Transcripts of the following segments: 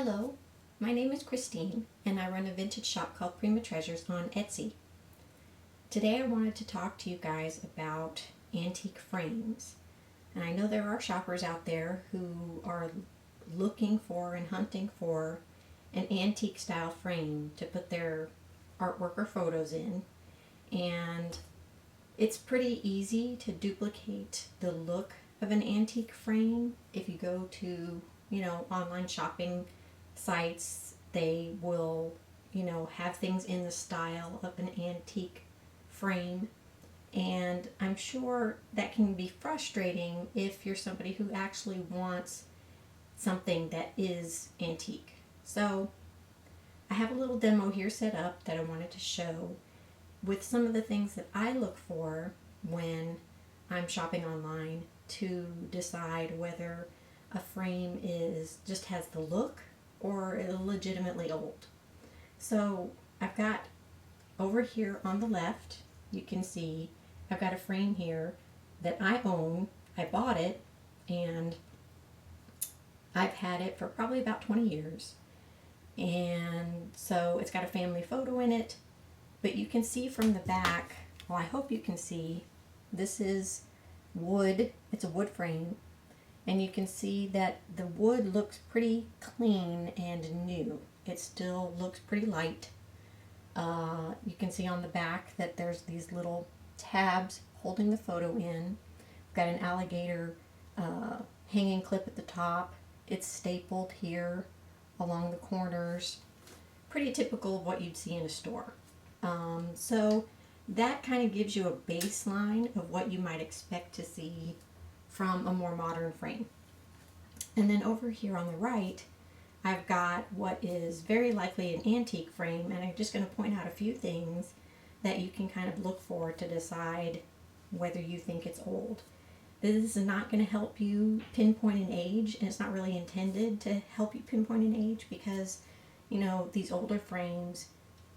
Hello, my name is Christine and I run a vintage shop called Prima Treasures on Etsy. Today I wanted to talk to you guys about antique frames. And I know there are shoppers out there who are looking for and hunting for an antique style frame to put their artwork or photos in. And it's pretty easy to duplicate the look of an antique frame. If you go to, online shopping sites, they will, have things in the style of an antique frame. And I'm sure that can be frustrating if you're somebody who actually wants something that is antique. So I have a little demo here set up that I wanted to show with some of the things that I look for when I'm shopping online to decide whether a frame just has the look or is legitimately old. So I've got over here on the left, you can see I've got a frame here that I own. I bought it and I've had it for probably about 20 years. And so it's got a family photo in it, but you can see from the back, well, I hope you can see, this is wood. It's a wood frame. And you can see that the wood looks pretty clean and new. It still looks pretty light. You can see on the back that there's these little tabs holding the photo in. We've got an alligator hanging clip at the top. It's stapled here along the corners. Pretty typical of what you'd see in a store. So that kind of gives you a baseline of what you might expect to see from a more modern frame. And then over here on the right, I've got what is very likely an antique frame, and I'm just going to point out a few things that you can kind of look for to decide whether you think it's old. This is not going to help you pinpoint an age, and it's not really intended to help you pinpoint an age because, these older frames,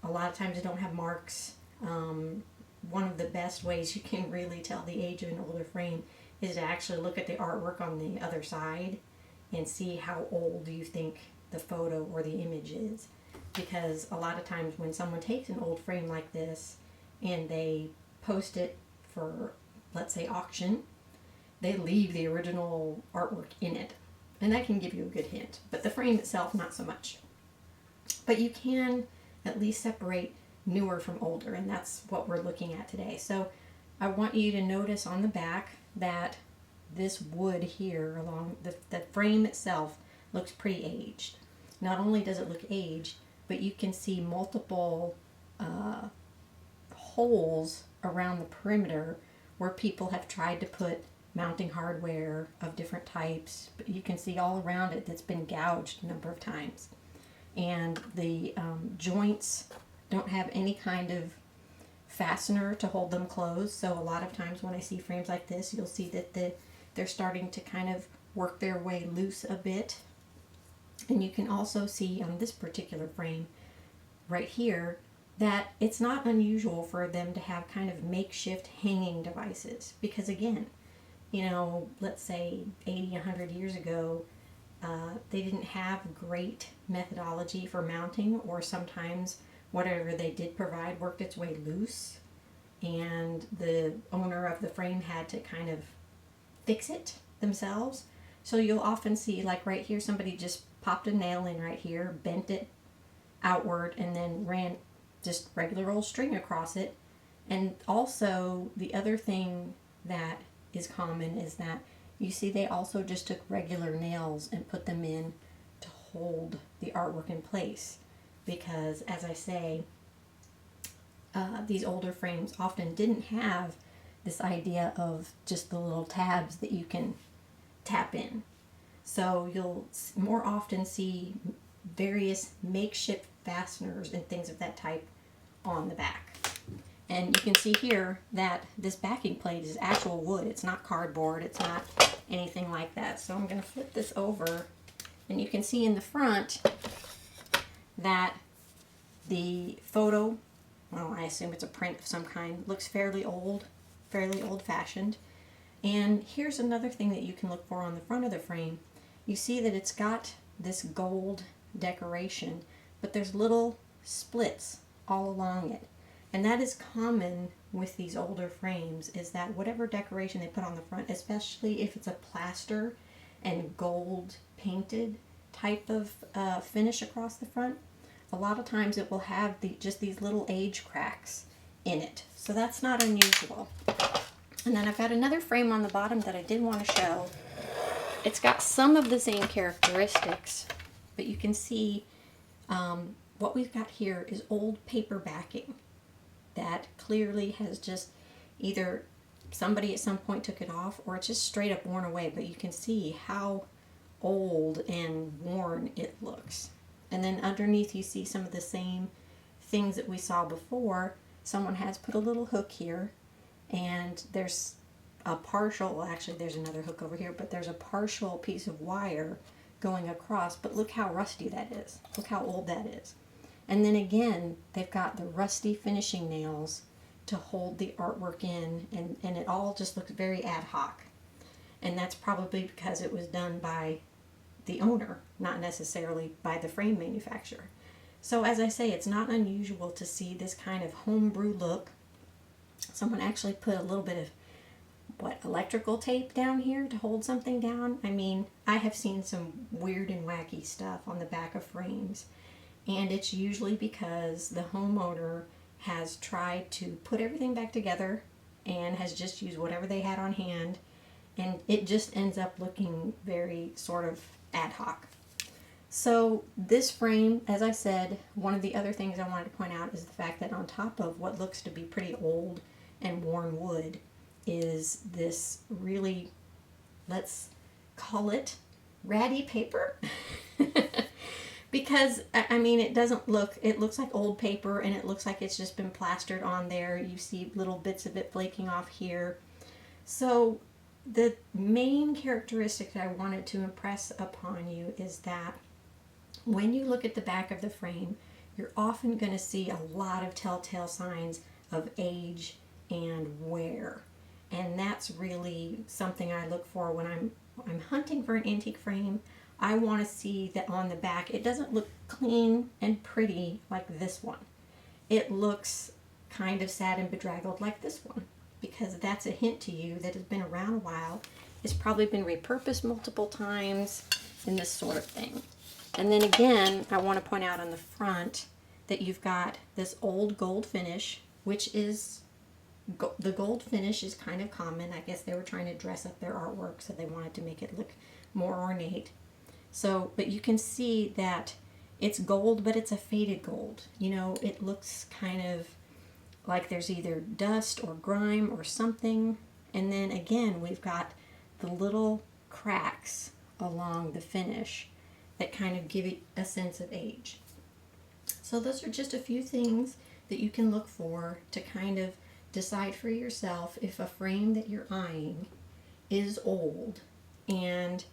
a lot of times they don't have marks. One of the best ways you can really tell the age of an older frame is to actually look at the artwork on the other side and see how old you think the photo or the image is. Because a lot of times when someone takes an old frame like this and they post it for, let's say, auction, they leave the original artwork in it. And that can give you a good hint. But the frame itself, not so much. But you can at least separate newer from older, and that's what we're looking at today. So I want you to notice on the back that this wood here along the frame itself looks pretty aged. Not only does it look aged, but you can see multiple holes around the perimeter where people have tried to put mounting hardware of different types. But you can see all around it that's been gouged a number of times. And the joints don't have any kind of fastener to hold them closed. So a lot of times when I see frames like this, you'll see that they're starting to kind of work their way loose a bit. And you can also see on this particular frame right here that it's not unusual for them to have kind of makeshift hanging devices. Because again, let's say 80, 100 years ago, they didn't have great methodology for mounting, or sometimes whatever they did provide worked its way loose, and the owner of the frame had to kind of fix it themselves. So you'll often see, like right here, somebody just popped a nail in right here, bent it outward, and then ran just regular old string across it. And also, the other thing that is common is that you see they also just took regular nails and put them in to hold the artwork in place. Because, as I say, these older frames often didn't have this idea of just the little tabs that you can tap in. So you'll more often see various makeshift fasteners and things of that type on the back. And you can see here that this backing plate is actual wood. It's not cardboard. It's not anything like that. So I'm going to flip this over, and you can see in the front that the photo, well, I assume it's a print of some kind, looks fairly old-fashioned. And here's another thing that you can look for on the front of the frame. You see that it's got this gold decoration, but there's little splits all along it. And that is common with these older frames, is that whatever decoration they put on the front, especially if it's a plaster and gold painted type of finish across the front, a lot of times it will have just these little age cracks in it. So that's not unusual. And then I've got another frame on the bottom that I did want to show. It's got some of the same characteristics, but you can see what we've got here is old paper backing that clearly has just either somebody at some point took it off or it's just straight up worn away, but you can see how old and worn it looks. And then underneath you see some of the same things that we saw before. Someone has put a little hook here, and there's a partial, well actually there's another hook over here, but there's a partial piece of wire going across, but look how rusty that is. Look how old that is. And then again, they've got the rusty finishing nails to hold the artwork in, and it all just looks very ad hoc. And that's probably because it was done by the owner, not necessarily by the frame manufacturer. So as I say, it's not unusual to see this kind of homebrew look. Someone actually put a little bit of electrical tape down here to hold something down. I mean, I have seen some weird and wacky stuff on the back of frames, and it's usually because the homeowner has tried to put everything back together and has just used whatever they had on hand, and it just ends up looking very sort of ad hoc. So this frame, as I said, one of the other things I wanted to point out is the fact that on top of what looks to be pretty old and worn wood is this really, let's call it ratty paper. Because, I mean, it looks like old paper, and it looks like it's just been plastered on there. You see little bits of it flaking off here. So the main characteristic that I wanted to impress upon you is that when you look at the back of the frame, you're often going to see a lot of telltale signs of age and wear. And that's really something I look for when I'm hunting for an antique frame. I want to see that on the back it doesn't look clean and pretty like this one. It looks kind of sad and bedraggled like this one, because that's a hint to you that it's been around a while. It's probably been repurposed multiple times and this sort of thing. And then again, I want to point out on the front that you've got this old gold finish, which is, the gold finish is kind of common. I guess they were trying to dress up their artwork, so they wanted to make it look more ornate. So, but you can see that it's gold, but it's a faded gold. You know, it looks kind of like there's either dust or grime or something. And then again, we've got the little cracks along the finish that kind of give it a sense of age. So those are just a few things that you can look for to kind of decide for yourself if a frame that you're eyeing is old. And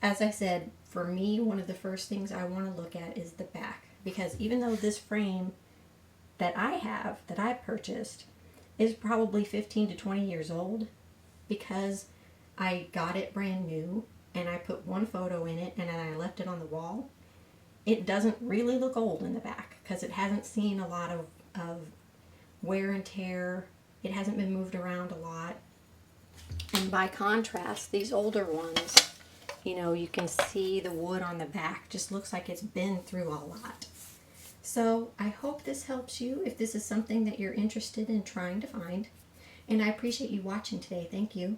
as I said, for me, one of the first things I want to look at is the back, because even though this frame that I have, that I purchased, is probably 15 to 20 years old, because I got it brand new and I put one photo in it and then I left it on the wall, it doesn't really look old in the back because it hasn't seen a lot of wear and tear. It hasn't been moved around a lot. And by contrast, these older ones, you know, you can see the wood on the back just looks like it's been through a lot. So I hope this helps you if this is something that you're interested in trying to find. And I appreciate you watching today. Thank you.